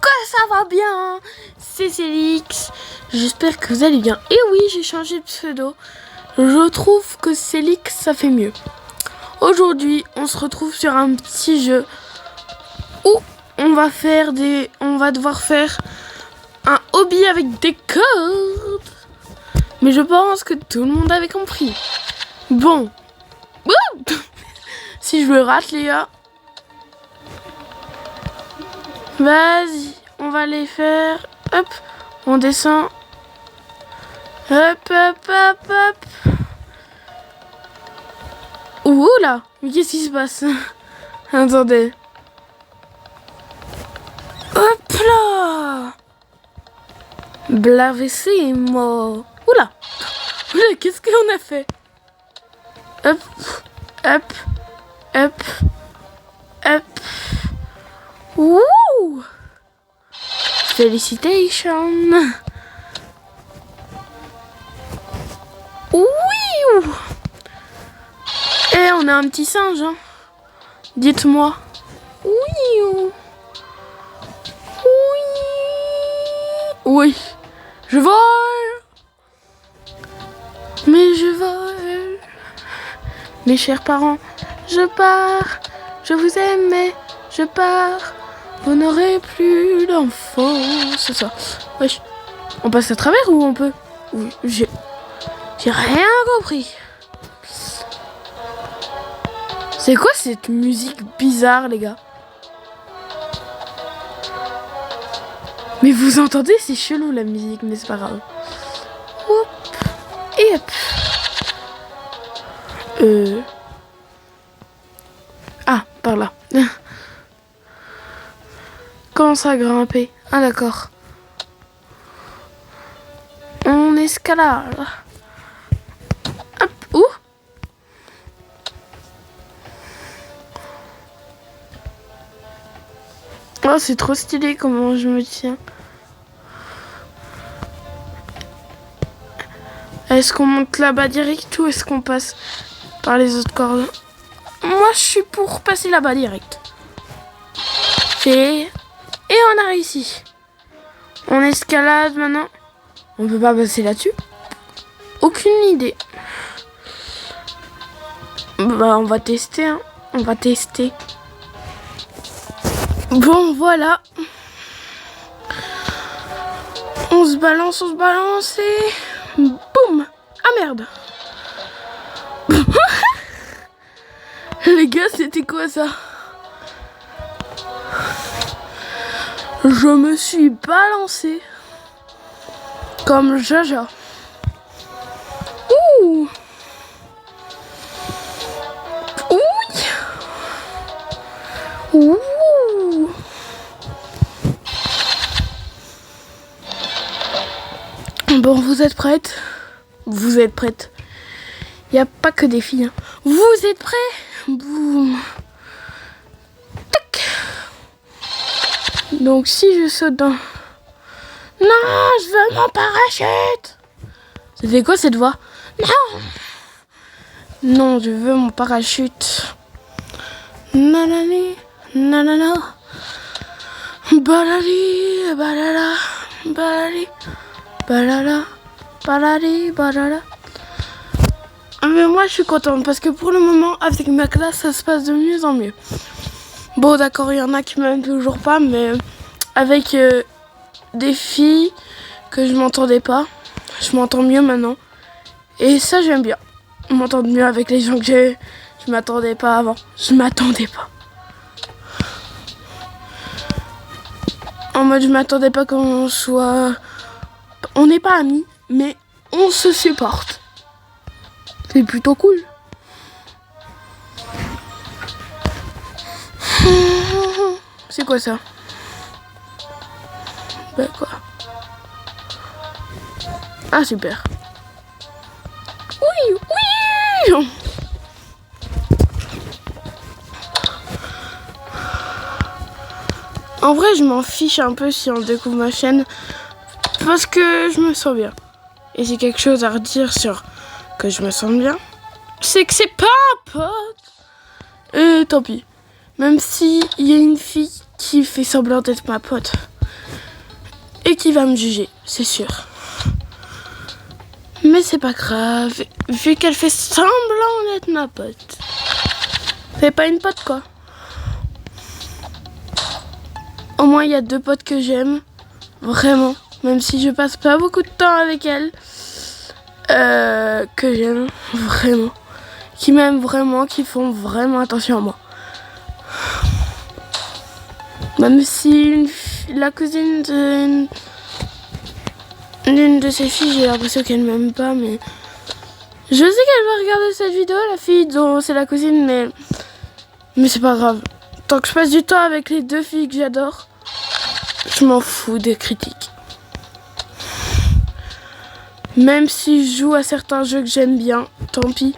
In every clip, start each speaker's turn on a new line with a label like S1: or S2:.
S1: que ça va bien. C'est Célix. J'espère que vous allez bien. Et oui, j'ai changé de pseudo. Je trouve que Célix, ça fait mieux. Aujourd'hui, on se retrouve sur un petit jeu où on va devoir faire un hobby avec des cordes. Mais je pense que tout le monde avait compris. Bon. Si je le rate, les gars. Vas-y, on va les faire. Hop, on descend. Hop, hop, hop, hop. Ouh là, mais qu'est-ce qui se passe? Attendez. Hop là. Bravissimo. Oula. Oula, qu'est-ce qu'on a fait? Hop, hop, hop, hop. Wouh! Félicitations! Oui! Et on a un petit singe, hein? Dites-moi. Oui! Oui! Oui! Je vole! Mais je vole! Mes chers parents, je pars! Je vous aime, mais je pars! Vous n'aurez plus d'enfants. C'est ça. Wesh. On passe à travers ou on peut? Oui, j'ai rien compris. C'est quoi cette musique bizarre, les gars? Mais vous entendez? C'est chelou la musique, mais c'est pas grave. Hop. Et hop. Ah, par là. Commence à grimper. Ah d'accord. On escalade. Hop. Ouh. Oh, c'est trop stylé comment je me tiens. Est-ce qu'on monte là-bas direct ou est-ce qu'on passe par les autres cordes? Moi, je suis pour passer là-bas direct. Et on a réussi. On escalade maintenant. On peut pas passer là-dessus. Aucune idée. Bah, on va tester. Hein. On va tester. Bon, voilà. On se balance et... Boum. Ah merde. Les gars, c'était quoi ça? Je me suis balancé comme Jaja. Ouh. Ouh. Ouh. Bon, vous êtes prêtes? Vous êtes prêtes? Il n'y a pas que des filles. Hein. Vous êtes prêts? Boum. Donc si je saute dans... Non, je veux mon parachute. C'était quoi cette voix? Non. Non, je veux mon parachute. Nanani, nanana. Balali, balala, balali, balala, balali, balala. Mais moi je suis contente parce que pour le moment avec ma classe ça se passe de mieux en mieux. Bon d'accord, il y en a qui m'aiment toujours pas, mais avec des filles que je m'entendais pas, je m'entends mieux maintenant. Et ça j'aime bien. M'entendre mieux avec les gens que je m'attendais pas avant. Je m'attendais pas. En mode je m'attendais pas qu'on soit... On n'est pas amis, mais on se supporte. C'est plutôt cool. C'est quoi ça? Bah quoi? Ah super. Oui, oui. En vrai, je m'en fiche un peu si on découvre ma chaîne parce que je me sens bien. Et j'ai quelque chose à redire sur que je me sens bien. C'est que c'est pas un pote. Et tant pis. Même si il y a une fille qui fait semblant d'être ma pote. et qui va me juger, c'est sûr. Mais c'est pas grave, vu qu'elle fait semblant d'être ma pote. C'est pas une pote quoi. Au moins il y a 2 potes que j'aime, vraiment, même si je passe pas beaucoup de temps avec elle, que j'aime vraiment, qui m'aiment vraiment, qui font vraiment attention à moi. Même si la cousine d'une de ses filles, j'ai l'impression qu'elle m'aime pas, mais je sais qu'elle va regarder cette vidéo, la fille dont c'est la cousine, mais c'est pas grave. Tant que je passe du temps avec les 2 filles que j'adore, je m'en fous des critiques. Même si je joue à certains jeux que j'aime bien, tant pis.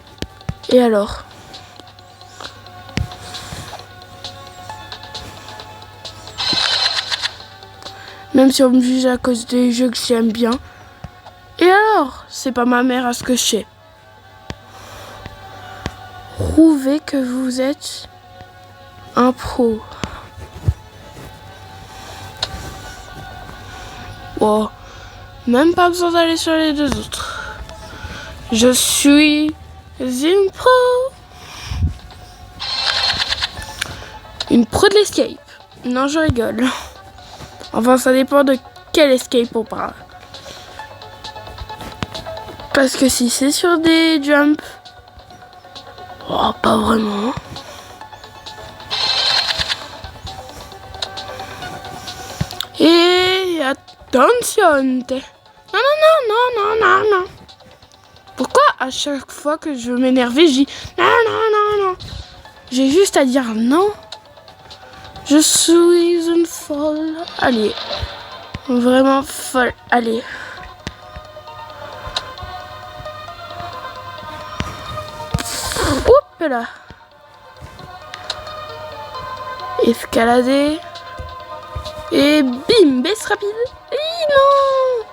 S1: Et alors ? Même si on me juge à cause des jeux que j'aime bien. Et alors ? C'est pas ma mère à ce que je sais. Prouvez que vous êtes un pro. Oh, même pas besoin d'aller sur les 2 autres. Je suis une pro. Une pro de l'escape. Non, je rigole. Enfin, ça dépend de quel escape on parle. Parce que si c'est sur des jumps, oh, pas vraiment. Et attention. Non. Pourquoi à chaque fois que je veux m'énerver, je dis non. J'ai juste à dire non. Je suis une folle. Allez. Vraiment folle. Allez. Oups là. Escalader. Et bim, baisse rapide. Et non.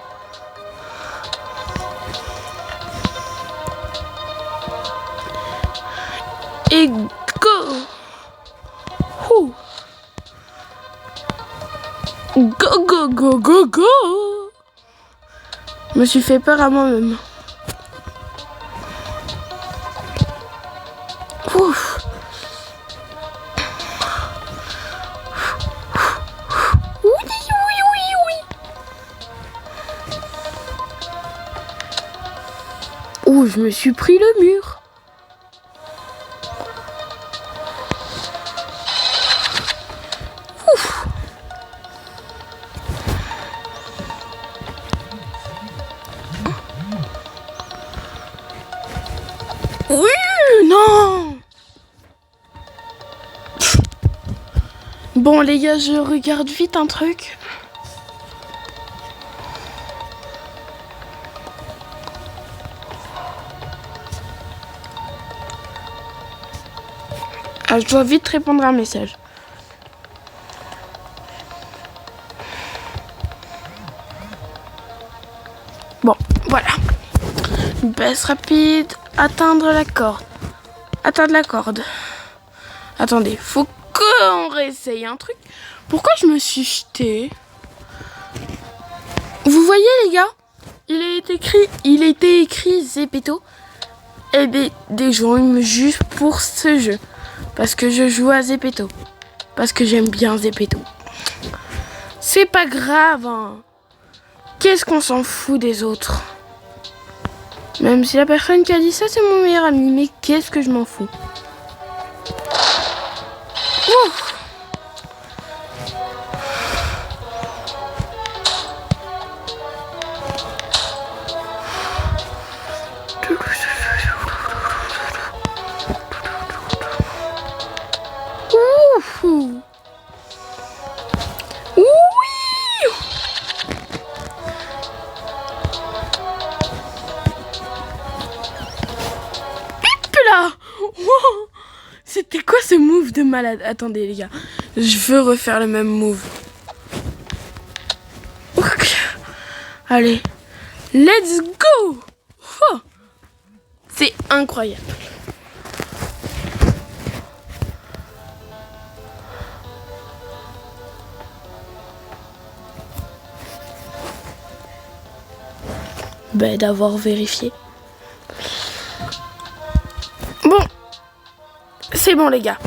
S1: Et go. Ouh. Go. Je me suis fait peur à moi-même. Ouf. Ouh, je me suis pris le mur. Ouf. Oui, non. Bon les gars, je regarde vite un truc. Ah, je dois vite répondre à un message. Bon, voilà. Baisse rapide, atteindre la corde. Atteindre la corde. Attendez, faut qu'on réessaye un truc. Pourquoi je me suis jetée? Vous voyez les gars, il a été écrit Zepeto. Et des gens ils me jugent pour ce jeu. Parce que je joue à Zepeto. Parce que j'aime bien Zepeto. C'est pas grave, hein. Qu'est-ce qu'on s'en fout des autres? Même si la personne qui a dit ça, c'est mon meilleur ami. Mais qu'est-ce que je m'en fous? Ouf. Wow. C'était quoi ce move de malade? Attendez les gars, je veux refaire le même move. Allez, let's go. Oh. C'est incroyable. d'avoir vérifié. Bon, c'est bon les gars.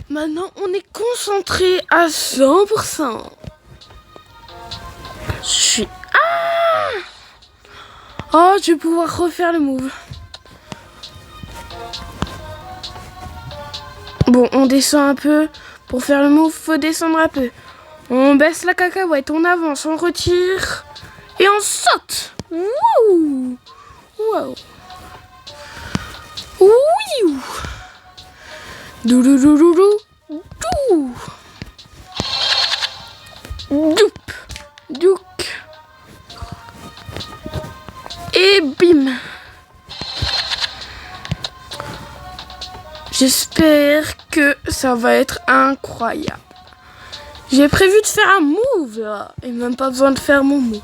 S1: Maintenant, on est concentré à 100%. Je suis... Oh, je vais pouvoir refaire le move. Bon, on descend un peu. Pour faire le move, faut descendre un peu. On baisse la cacahuète, on avance, on retire. Et on saute. Wouh! Wow! Ouiou! Douloulouloulou! Dou! Doup! Douk! Et bim! J'espère que ça va être incroyable. J'ai prévu de faire un move là. Et même pas besoin de faire mon move.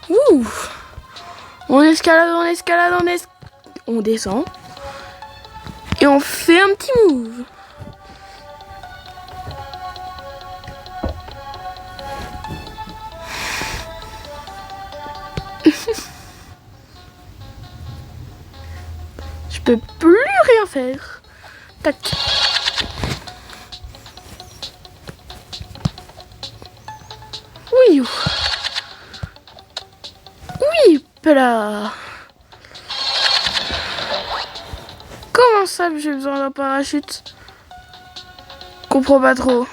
S1: Ouh! On escalade, on escalade, on descend. Et on fait un petit move. Je peux plus rien faire. Tac. Oui. Oui, là. Comment ça, j'ai besoin d'un parachute? Comprends pas trop.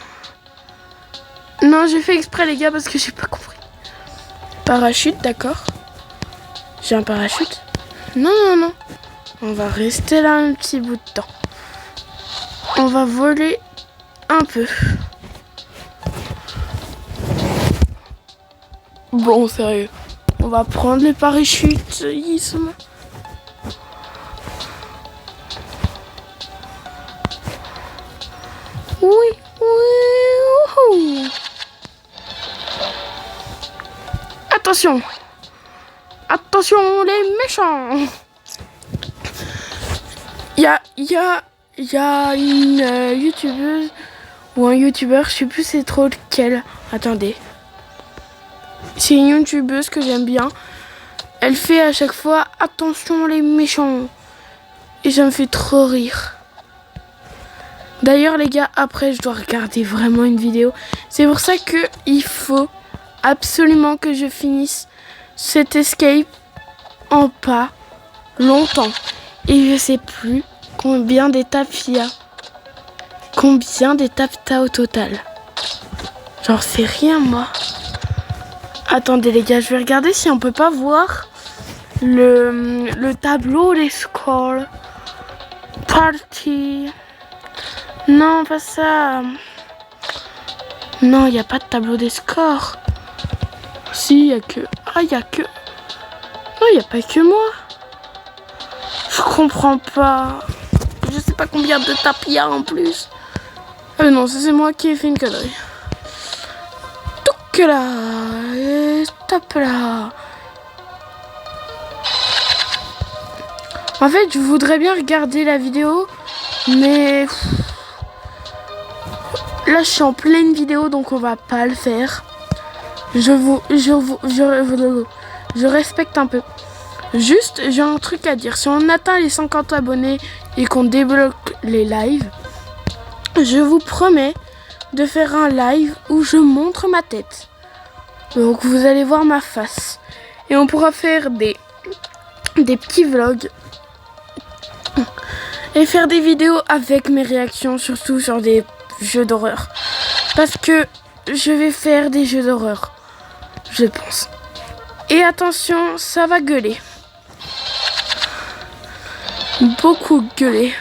S1: Non, j'ai fait exprès les gars parce que j'ai pas compris. Parachute, d'accord. J'ai un parachute? Non, non, non. On va rester là un petit bout de temps. On va voler un peu. Bon, sérieux. On va prendre les parachutes. Ils sont là. Oui, oui. Attention. Attention les méchants. Il y a une youtubeuse ou un youtubeur, je sais plus c'est trop lequel. Attendez. C'est une youtubeuse que j'aime bien. Elle fait à chaque fois attention les méchants. Et ça me fait trop rire. D'ailleurs les gars, après je dois regarder vraiment une vidéo. C'est pour ça que il faut absolument que je finisse cet escape en pas longtemps. Et je sais plus combien d'étapes il y a. Combien d'étapes t'as au total? J'en sais rien moi. Attendez les gars, je vais regarder si on peut pas voir le tableau des scores. Party. Non, pas ça. Non, il n'y a pas de tableau des scores. Si, il y a que... Ah, il y a que... Non, il n'y a pas que moi. Je comprends pas. Je sais pas combien de tapes il y a en plus. Ah non, c'est moi qui ai fait une connerie. Touc là. Et tape là. En fait, je voudrais bien regarder la vidéo, mais... Là, je suis en pleine vidéo, donc on va pas le faire. Je respecte un peu. Juste, j'ai un truc à dire. Si on atteint les 50 abonnés et qu'on débloque les lives, je vous promets de faire un live où je montre ma tête. Donc, vous allez voir ma face. Et on pourra faire des petits vlogs. Et faire des vidéos avec mes réactions, surtout sur des jeux d'horreur. Parce que je vais faire des jeux d'horreur, je pense. Et attention, ça va gueuler. Beaucoup gueuler.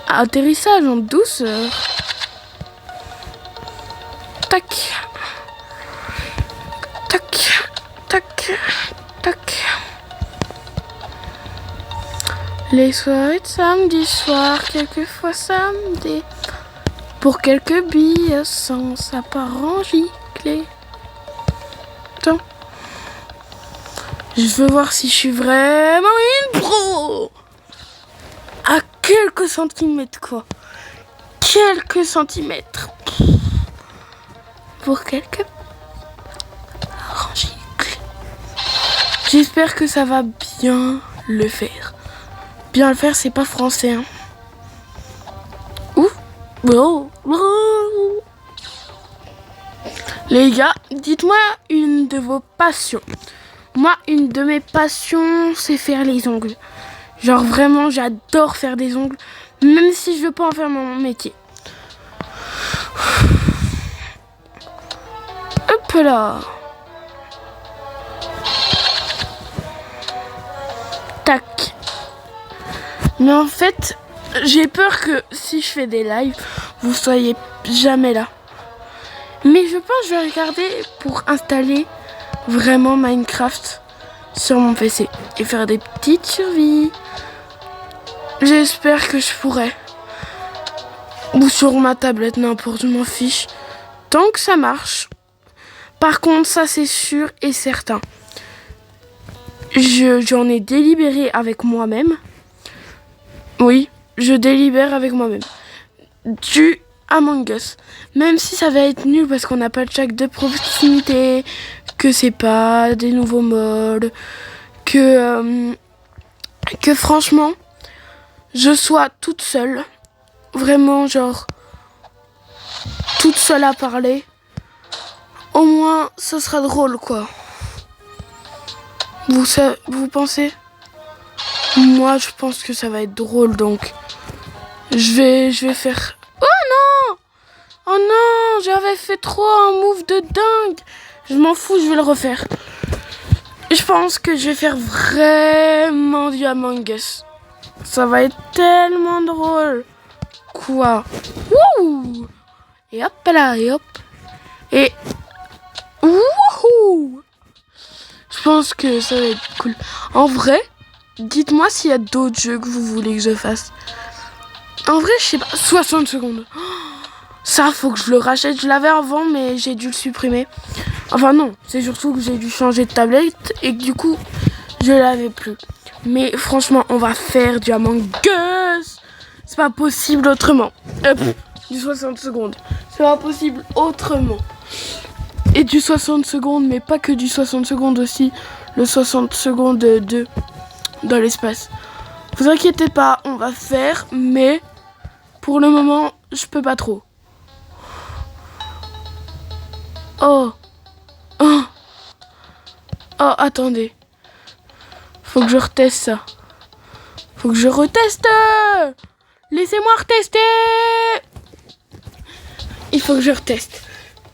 S1: Atterrissage en douceur. Tac. Tac. Tac. Tac. Les soirées de samedi soir, quelquefois samedi, pour quelques billes sans sa parent giclé. Attends. Je veux voir si je suis vraiment une pro. À quelques centimètres, quoi. Quelques centimètres. Pour quelques parents giclés. J'espère que ça va bien le faire. Bien le faire, c'est pas français. Hein. Ouf. Oh. Oh. Les gars, dites-moi une de vos passions. Moi, une de mes passions, c'est faire les ongles. Genre vraiment, j'adore faire des ongles, même si je veux pas en faire mon métier. Hop là. Tac. Mais en fait, j'ai peur que si je fais des lives, vous soyez jamais là. Mais je pense que je vais regarder pour installer vraiment Minecraft sur mon PC et faire des petites survies. J'espère que je pourrai. Ou sur ma tablette, n'importe, je m'en fiche. Tant que ça marche. Par contre, ça c'est sûr et certain. J'en ai délibéré avec moi-même. Oui, je délibère avec moi-même. Du Among Us. Même si ça va être nul parce qu'on n'a pas de chaque de proximité, que c'est pas des nouveaux modes, que franchement, je sois toute seule. Vraiment, genre, toute seule à parler. Au moins, ça sera drôle, quoi. Vous pensez? Moi, je pense que ça va être drôle, donc je vais faire... Oh non! Oh non! J'avais fait trop un move de dingue! Je m'en fous, je vais le refaire. Je pense que je vais faire vraiment du Among Us. Ça va être tellement drôle. Quoi? Wouh! Et hop là, et hop. Et... Wouhou! Je pense que ça va être cool. En vrai, dites-moi s'il y a d'autres jeux que vous voulez que je fasse. En vrai, je sais pas. 60 secondes. Ça, faut que je le rachète. Je l'avais avant, mais j'ai dû le supprimer. Enfin non, c'est surtout que j'ai dû changer de tablette et que du coup, je l'avais plus. Mais franchement, on va faire du Among Us. C'est pas possible autrement. Du 60 secondes. C'est pas possible autrement. Et du 60 secondes, mais pas que du 60 secondes aussi. Le 60 secondes dans l'espace. Vous inquiétez pas, on va faire, mais pour le moment, je peux pas trop. Oh. Oh. Oh, attendez. Faut que je reteste ça. Faut que je reteste. Laissez-moi retester. Il faut que je reteste.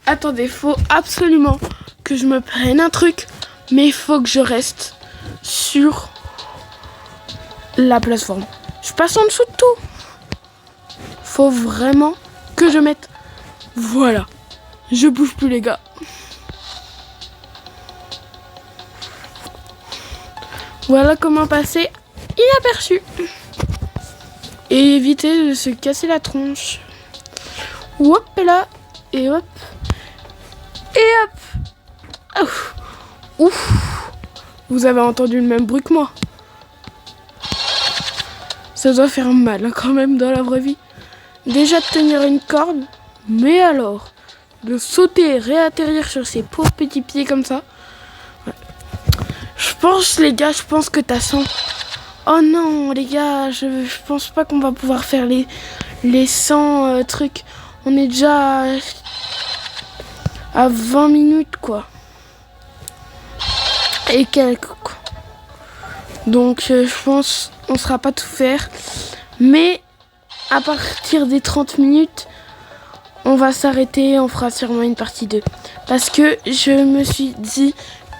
S1: Attendez, faut absolument que je me prenne un truc, mais il faut que je reste sur la plateforme. Je passe en dessous de tout. Faut vraiment que je mette... Voilà. Je bouge plus, les gars. Voilà comment passer inaperçu. Et éviter de se casser la tronche. Hop là. Et hop. Et hop. Ouf. Ouf. Vous avez entendu le même bruit que moi. Ça doit faire mal hein, quand même dans la vraie vie. Déjà de tenir une corde. Mais alors, de sauter et réatterrir sur ses pauvres petits pieds comme ça. Ouais. Je pense les gars, je pense que t'as 100. Oh non les gars, je pense pas qu'on va pouvoir faire les 100 trucs. On est déjà à 20 minutes quoi. Et quelques quoi. Donc je pense on ne sera pas tout faire. Mais à partir des 30 minutes, on va s'arrêter, on fera sûrement une partie 2. Parce que je me suis dit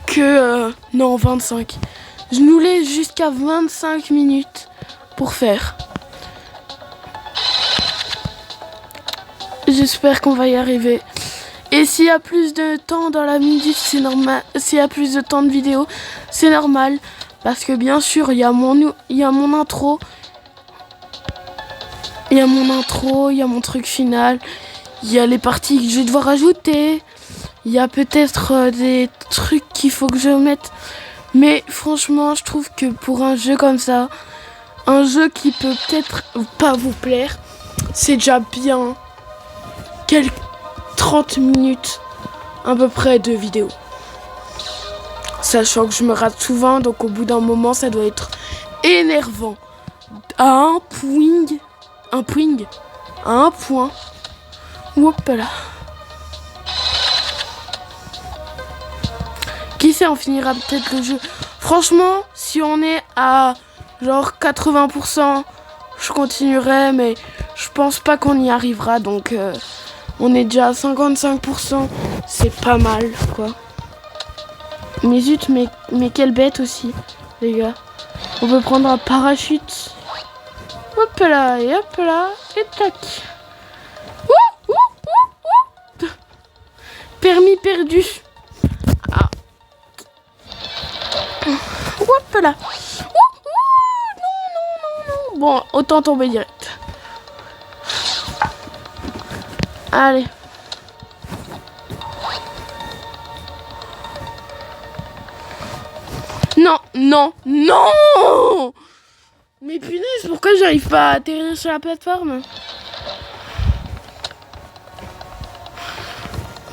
S1: que... non, 25. Je nous laisse jusqu'à 25 minutes pour faire. J'espère qu'on va y arriver. Et s'il y a plus de temps dans la minute, c'est normal. S'il y a plus de temps de vidéo, c'est normal. Parce que bien sûr, il y a mon intro. Il y a mon intro, il y a mon truc final. Il y a les parties que je vais devoir ajouter. Il y a peut-être des trucs qu'il faut que je mette. Mais franchement, je trouve que pour un jeu comme ça, un jeu qui peut peut-être pas vous plaire, c'est déjà bien quelques 30 minutes à peu près de vidéo. Sachant que je me rate souvent, donc au bout d'un moment, ça doit être énervant. À un point. Hop là. Qui sait, on finira peut-être le jeu. Franchement, si on est à genre 80%, je continuerai, mais je pense pas qu'on y arrivera, donc on est déjà à 55%, c'est pas mal, quoi. Mais zut, mais quelle bête aussi, les gars. On peut prendre un parachute. Hop là, et tac. Ouh, ouh, ouh, ouh. Permis perdu. Ah. Hop là. Non. Bon, autant tomber direct. Allez. Non. Mais punaise, pourquoi j'arrive pas à atterrir sur la plateforme?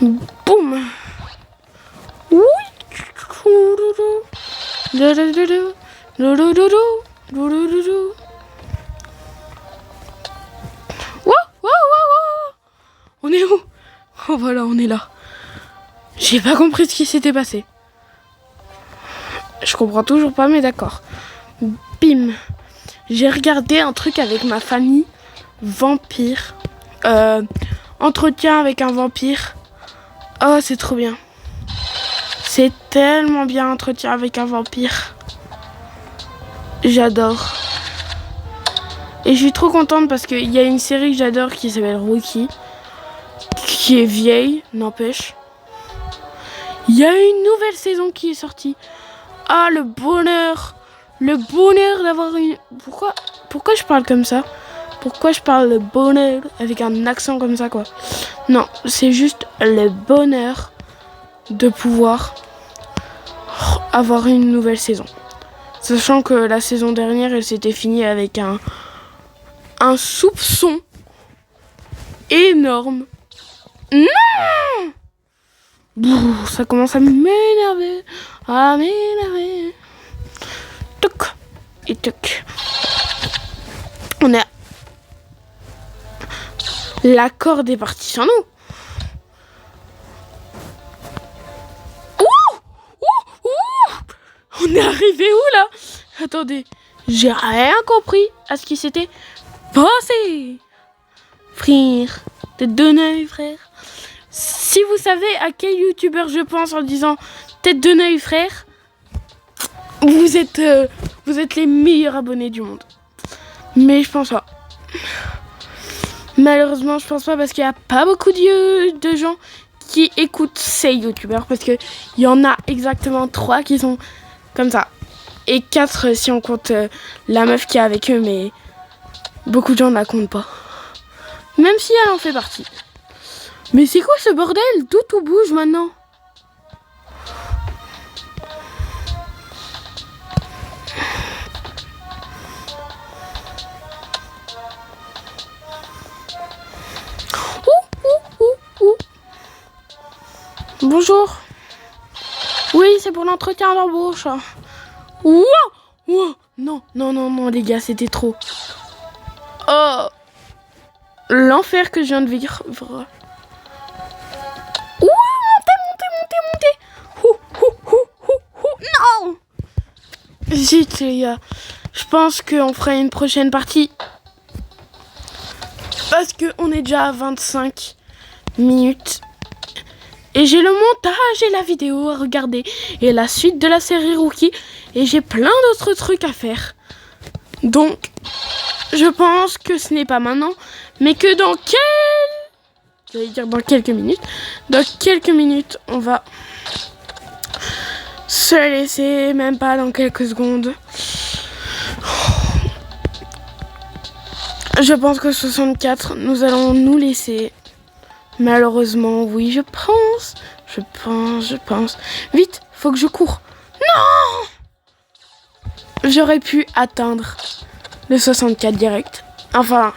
S1: Boum. Oui. On est où? Oh voilà, on est là. J'ai pas compris ce qui s'était passé. Je comprends toujours pas, mais d'accord. Bim. J'ai regardé un truc avec ma famille. Vampire. Entretien avec un vampire. Oh, c'est trop bien. C'est tellement bien, entretien avec un vampire. J'adore. Et je suis trop contente parce qu'il y a une série que j'adore qui s'appelle Rookie. Qui est vieille, n'empêche. Il y a une nouvelle saison qui est sortie. Ah, le bonheur d'avoir une... Pourquoi je parle comme ça? Pourquoi je parle le bonheur avec un accent comme ça, quoi? Non, c'est juste le bonheur de pouvoir avoir une nouvelle saison. Sachant que la saison dernière, elle s'était finie avec un soupçon énorme. Non! Bouh, ça commence à m'énerver. Toc et toc. On est... La corde est partie sur nous. On est arrivé où là? Attendez, j'ai rien compris à ce qui s'était passé. Frère, tête de Neuil, frère. Si vous savez à quel youtubeur je pense en disant tête de Neuil, frère, vous êtes les meilleurs abonnés du monde. Mais je pense pas. Malheureusement, je pense pas parce qu'il n'y a pas beaucoup de gens qui écoutent ces youtubeurs. Parce qu'il y en a exactement 3 qui sont comme ça. Et 4 si on compte la meuf qui est avec eux. Mais beaucoup de gens ne la comptent pas. Même si elle en fait partie. Mais c'est quoi ce bordel? Tout bouge maintenant. Bonjour. Oui, c'est pour l'entretien d'embauche. Wow. Non, les gars, c'était trop. Oh. L'enfer que je viens de vivre. Ouh, montez. Non. Zut, les gars. Je pense qu'on fera une prochaine partie. Parce qu'on est déjà à 25 minutes. Et j'ai le montage et la vidéo à regarder. Et la suite de la série Rookie. Et j'ai plein d'autres trucs à faire. Donc, je pense que ce n'est pas maintenant. Mais que dans quelques minutes. Dans quelques minutes, on va se laisser. Même pas dans quelques secondes. Je pense que 64, nous allons nous laisser. Malheureusement, oui, je pense. Vite, faut que je cours. Non! J'aurais pu atteindre le 64 direct. Enfin,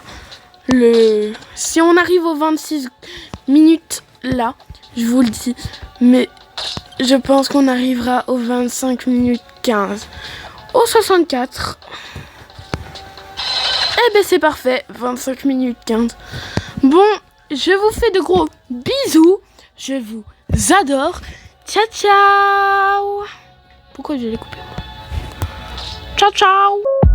S1: si on arrive aux 26 minutes là, je vous le dis. Mais Je pense qu'on arrivera aux 25 minutes 15. Au 64. Eh ben c'est parfait, 25 minutes 15. Bon, je vous fais de gros bisous. Je vous adore. Ciao, ciao. Pourquoi je l'ai coupé? Ciao, ciao.